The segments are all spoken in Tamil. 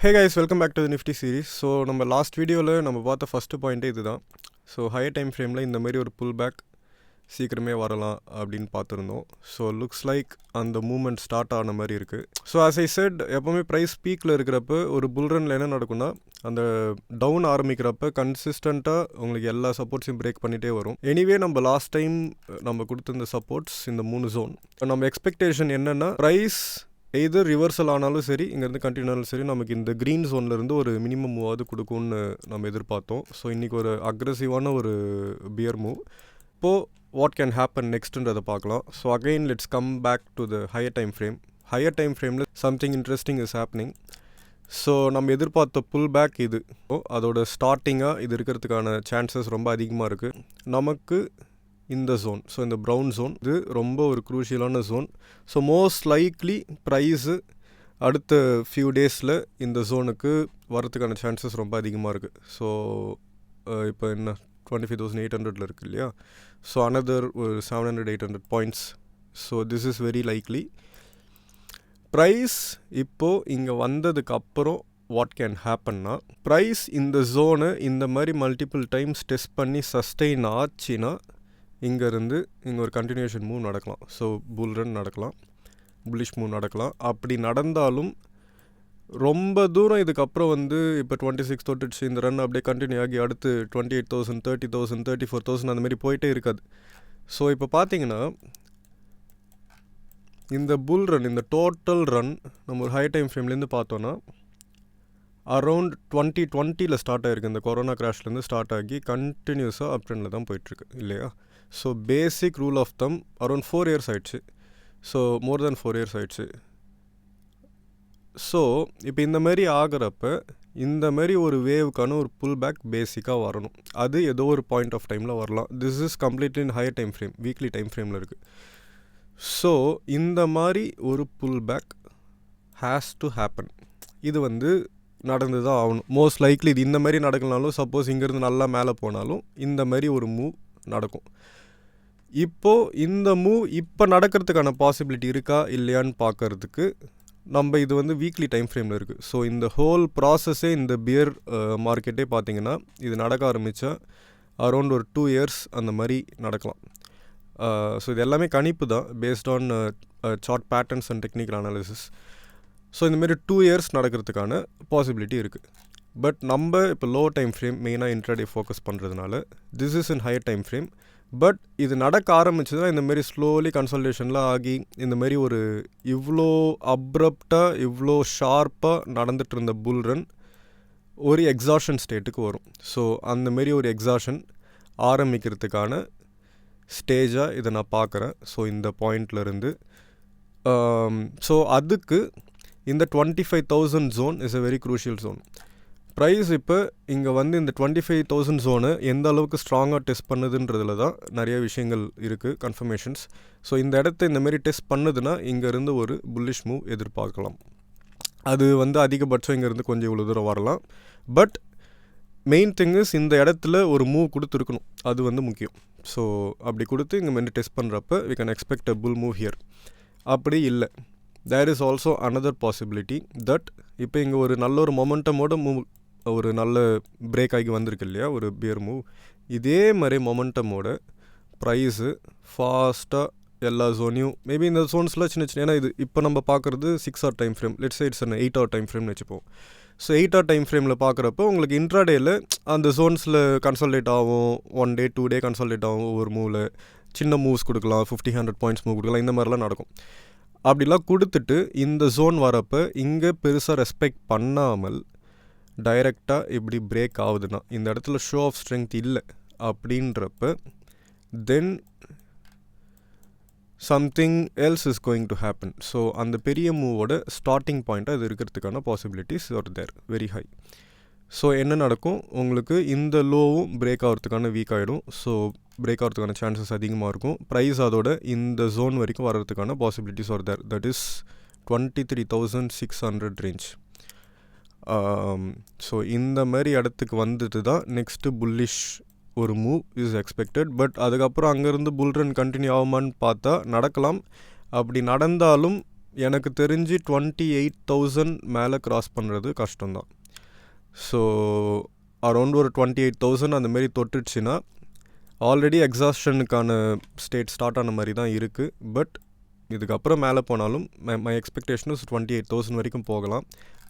Hey guys, welcome back to the Nifty series. So நம்ம லாஸ்ட் வீடியோவில் நம்ம பார்த்த ஃபஸ்ட்டு பாயிண்ட்டே இது தான். ஸோ ஹையர் டைம் ஃப்ரேமில் இந்த மாதிரி ஒரு புல் பேக் சீக்கிரமே வரலாம் அப்படின்னு பார்த்துருந்தோம். ஸோ லுக்ஸ் லைக் அந்த மூமெண்ட் ஸ்டார்ட் ஆன மாதிரி இருக்குது. ஸோ ஆஸ் ஐ செட், எப்போவுமே ப்ரைஸ் பீக்கில் இருக்கிறப்ப ஒரு புல் ரனில் என்ன நடக்கும்னா, அந்த டவுன் ஆரம்பிக்கிறப்ப கன்சிஸ்டண்ட்டாக உங்களுக்கு எல்லா சப்போர்ட்ஸையும் பிரேக் பண்ணிகிட்டே வரும். எனிவே நம்ம லாஸ்ட் டைம் நம்ம கொடுத்துருந்த சப்போர்ட்ஸ் இந்த 3 ஜோன். நம்ம எக்ஸ்பெக்டேஷன் என்னென்னா, ப்ரைஸ் எய்தர் ரிவர்சல் ஆனாலும் சரி, இங்கேருந்து கண்டினியூ ஆனாலும் சரி, நமக்கு இந்த க்ரீன் ஜோன்லேருந்து ஒரு மினிமம் மூவாவது கொடுக்கும்னு நம்ம எதிர்பார்த்தோம். ஸோ இன்றைக்கி ஒரு அக்ரெசிவான ஒரு பியர் மூவ். இப்போது வாட் கேன் ஹேப்பன் நெக்ஸ்ட்டுன்றதை பார்க்கலாம். So again let's come back to the higher time frame. Higher time ஃப்ரேமில் something interesting is happening. So நம்ம எதிர்பார்த்த புல் பேக் இது. அதோட ஸ்டார்டிங்காக இது இருக்கிறதுக்கான சான்சஸ் ரொம்ப அதிகமாக இருக்குது. நமக்கு இந்த ஜோன், ஸோ இந்த ப்ரௌன் ஜோன், இது ரொம்ப ஒரு குரூஷியலான zone. So most likely price அடுத்த ஃபியூ டேஸில் இந்த ஜோனுக்கு வரதுக்கான சான்சஸ் ரொம்ப அதிகமாக இருக்குது. ஸோ இப்போ என்ன 25,800 இருக்குது இல்லையா? ஸோ அனதர் ஒரு 700-800 points. So this is very likely. Price இப்போது இங்கே வந்ததுக்கு அப்புறம் வாட் கேன் ஹேப்பன்னா, ப்ரைஸ் இந்த ஜோனை இந்த மாதிரி மல்டிபிள் டைம்ஸ் டெஸ்ட் பண்ணி சஸ்டெயின் ஆச்சுன்னா இங்கேருந்து இங்கே ஒரு கண்டினியூஷன் மூவ் நடக்கலாம். ஸோ புல் ரன் நடக்கலாம், புல்லிஷ் மூவ் நடக்கலாம். அப்படி நடந்தாலும் ரொம்ப தூரம் இதுக்கப்புறம் இப்போ 26 தொட்டுச்சு, இந்த ரன் அப்படியே கண்டினியூ ஆகி அடுத்து 28,000, 30,000, 34,000 அந்த மாதிரி போயிட்டே இருக்காது. ஸோ இப்போ பார்த்தீங்கன்னா இந்த புல் ரன், இந்த டோட்டல் ரன் நம்ம ஒரு ஹை டைம் ஃப்ரேம்லேருந்து பார்த்தோன்னா அரௌண்ட் 2020 ஸ்டார்ட் ஆகிருக்கு. இந்த கொரோனா கிராஷ்லேருந்து ஸ்டார்ட் ஆகி கண்டினியூஸாக அப் ட்ரெண்டில் தான் போயிட்டுருக்கு இல்லையா? So basic rule of thumb around 4 years ஆயிடுச்சு. ஸோ மோர் தென் 4 இயர்ஸ் ஆயிடுச்சு. ஸோ இப்போ இந்த மாதிரி ஆகிறப்ப இந்த மாதிரி ஒரு வேவுக்கான ஒரு புல் பேக் பேசிக்காக வரணும். அது ஏதோ ஒரு பாயிண்ட் ஆஃப் டைமில் வரலாம். This is completely in higher time frame, weekly time ஃப்ரேமில் இருக்குது. ஸோ இந்த மாதிரி ஒரு pull back has to happen. இது நடந்து தான் ஆகணும். மோஸ்ட் லைக்லி இது இந்த மாதிரி நடக்கலனாலும், சப்போஸ் இங்கேருந்து நல்லா மேலே போனாலும் இந்த மாதிரி ஒரு மூவ் நடக்கும். இப்போது இந்த மூவ் இப்போ நடக்கிறதுக்கான பாசிபிலிட்டி இருக்கா இல்லையான்னு பார்க்கறதுக்கு நம்ம இது வீக்லி டைம் ஃப்ரேமில் இருக்குது. ஸோ இந்த ஹோல் ப்ராசஸே, இந்த பியர் மார்க்கெட்டே பார்த்திங்கன்னா இது நடக்க ஆரம்பித்தா அரௌண்ட் ஒரு 2 இயர்ஸ் அந்த மாதிரி நடக்கலாம். ஸோ இது எல்லாமே கணிப்பு தான், based on chart patterns and technical analysis. So இந்தமாரி 2 இயர்ஸ் நடக்கிறதுக்கான பாசிபிலிட்டி இருக்குது. பட் நம்ம இப்போ லோ டைம் ஃப்ரேம் மெயினாக இன்ட்ராடே ஃபோக்கஸ் பண்ணுறதுனால this is in higher time frame. But இது நடக்க ஆரம்பிச்சதுன்னா இந்தமாரி ஸ்லோலி கன்சல்டேஷன்லாம் ஆகி இந்தமாரி ஒரு இவ்வளோ அப்ரப்டாக, இவ்வளோ ஷார்ப்பாக நடந்துகிட்டு இருந்த புல் ரன் ஒரு எக்ஸாஷன் ஸ்டேட்டுக்கு வரும். ஸோ அந்தமாரி ஒரு எக்ஸாஷன் ஆரம்பிக்கிறதுக்கான ஸ்டேஜாக இதை நான் பார்க்குறேன். ஸோ இந்த பாயிண்ட்லேருந்து ஸோ அதுக்கு இந்த 25,000 zone is a very crucial zone. Price இப்போ இங்கே இந்த 25,000 ஜோனை எந்த அளவுக்கு ஸ்ட்ராங்காக டெஸ்ட் பண்ணுதுன்றதுல தான் நிறைய விஷயங்கள் இருக்குது, கன்ஃபர்மேஷன்ஸ். ஸோ இந்த இடத்த இந்தமாரி டெஸ்ட் பண்ணுதுன்னா இங்கேருந்து ஒரு புல்லிஷ் மூவ் எதிர்பார்க்கலாம். அது அதிகபட்சம் இங்கேருந்து கொஞ்சம் இவ்வளோ தூரம் வரலாம். பட் மெயின் திங் இஸ் இந்த இடத்துல ஒரு மூவ் கொடுத்துருக்கணும், அது முக்கியம். ஸோ அப்படி கொடுத்து இங்கே மாதிரி டெஸ்ட் பண்ணுறப்ப we can expect a bull move here. அப்படி இல்லை, there is also another possibility that இப்போ இங்கே ஒரு நல்ல ஒரு மொமெண்டமோட மூவ், ஒரு நல்ல பிரேக் ஆகி வந்திருக்கு இல்லையா, ஒரு பியர் மூவ். இதே மாதிரி மொமெண்டமோட ப்ரைஸு ஃபாஸ்ட்டாக எல்லா ஜோனையும், மேபி இந்த ஜோன்ஸ்லாம் சின்ன சின்ன, ஏன்னா இது இப்போ நம்ம பார்க்குறது 6 hour time frame, let's say it's 8 hour time ஃப்ரேம்னு வச்சுப்போம். ஸோ 8 hour டைம் ஃப்ரேமில் பார்க்குறப்போ உங்களுக்கு இன்ட்ராடேயில் அந்த ஜோன்ஸில் கன்சல்டேட் ஆகும், 1 day 2 day கன்சல்டேட் ஆகும். ஒவ்வொரு மூவில் சின்ன மூவ்ஸ் கொடுக்கலாம், 50-100 பாயிண்ட்ஸ் மூவ் கொடுக்கலாம், இந்த மாதிரிலாம் நடக்கும். அப்படிலாம் கொடுத்துட்டு இந்த ஜோன் வரப்போ இங்கே பெருசாக ரெஸ்பெக்ட் பண்ணாமல் டைரெக்டாக இப்படி பிரேக் ஆகுதுன்னா, இந்த இடத்துல ஷோ ஆஃப் ஸ்ட்ரென்த் இல்லை அப்படின்றப்ப then something else is going to happen. So அந்த பெரிய மூவோட ஸ்டார்டிங் பாயிண்ட்டாக அது இருக்கிறதுக்கான possibilities are there very high. So என்ன நடக்கும், உங்களுக்கு இந்த லோவும் பிரேக் ஆகிறதுக்கான வீக் ஆகிடும். ஸோ பிரேக் ஆகிறதுக்கான சான்சஸ் அதிகமாக இருக்கும். ப்ரைஸ் அதோட இந்த ஜோன் வரைக்கும் வர்றதுக்கான possibilities are there, that is 23,600 range. So இந்த மாதிரி இடத்துக்கு வந்துட்டு தான் நெக்ஸ்ட்டு புல்லிஷ் ஒரு மூவ் இஸ் எக்ஸ்பெக்டட். பட் அதுக்கப்புறம் அங்கேருந்து புல் ரன் கண்டினியூ ஆகுமான்னு பார்த்தா நடக்கலாம். அப்படி நடந்தாலும் எனக்கு தெரிஞ்சு 28,000 மேலே க்ராஸ் பண்ணுறது கஷ்டம்தான். ஸோ அரௌண்ட் ஒரு 28,000 அந்தமாரி தொட்டுடுச்சுன்னா ஆல்ரெடி எக்ஸாஸ்ஷனுக்கான ஸ்டேட் ஸ்டார்ட் ஆன மாதிரி தான் இருக்குது. பட் இதுக்கப்புறம் மேலே போனாலும் மை எக்ஸ்பெக்டேஷன் இஸ் 28,000 வரைக்கும் போகலாம்.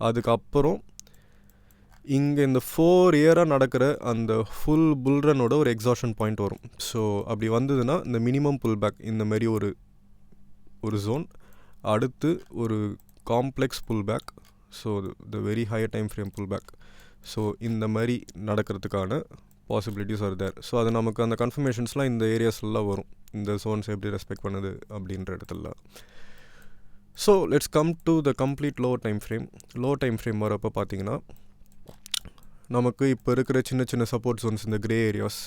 அதுக்கப்புறம் இங்கே இந்த 4 இயராக நடக்கிற அந்த ஃபுல் புல்ரனோட ஒரு எக்ஸாஷன் பாயிண்ட் வரும். ஸோ அப்படி வந்ததுன்னா இந்த மினிமம் புல் பேக் இந்த மாதிரி ஒரு ஜோன், அடுத்து ஒரு complex pull back, so the very higher time frame pull back. So இந்த மாதிரி நடக்கிறதுக்கான பாசிபிலிட்டிஸ் ஆர் தேர். ஸோ அது நமக்கு அந்த கன்ஃபர்மேஷன்ஸ்லாம் இந்த ஏரியாஸ்லாம் வரும், இந்த ஜோன்ஸ் எப்படி ரெஸ்பெக்ட் பண்ணுது அப்படின்ற இடத்துல. So let's come to the complete low time frame. Low time frame வரப்போ பார்த்தீங்கன்னா நமக்கு இப்போ இருக்கிற சின்ன சின்ன சப்போர்ட் ஜோன்ஸ், இந்த grey areas,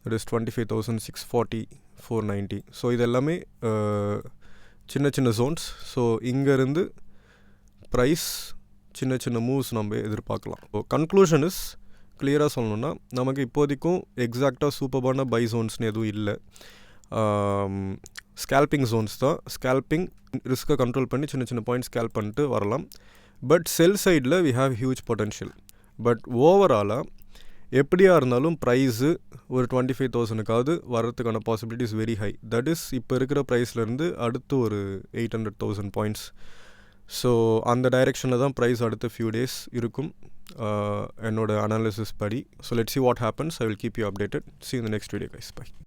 it is 25,000, 640, 490. So இது எல்லாமே சின்ன சின்ன ஜோன்ஸ். ஸோ இங்கேருந்து ப்ரைஸ் சின்ன சின்ன மூவ்ஸ் நம்ம எதிர்பார்க்கலாம். ஸோ கன்க்ளூஷன் இஸ், கிளியராக சொல்லணுன்னா நமக்கு இப்போதைக்கும் எக்ஸாக்டாக சூப்பர்பான பை ஜோன்ஸ்னு எதுவும் இல்லை. ஸ்கேல்பிங் ஜோன்ஸ் தான். ஸ்கேல்பிங் ரிஸ்க்கை கண்ட்ரோல் பண்ணி சின்ன சின்ன பாயிண்ட் ஸ்கேல்ப் பண்ணிட்டு வரலாம். பட் செல் சைடில் we have huge potential. But ஓவராலாக எப்படியா இருந்தாலும் ப்ரைஸு ஒரு 25,000க்காவது வரதுக்கான possibilities very high. That is இப்போ இருக்கிற ப்ரைஸ்லேருந்து அடுத்து ஒரு 800,000 பாயிண்ட்ஸ். ஸோ அந்த டைரெக்ஷனில் தான் ப்ரைஸ் அடுத்த ஃபியூ டேஸ் இருக்கும் என்னோட அனாலிசிஸ் படி. So let's see what happens. I will keep you updated. See you in the next video guys. Bye.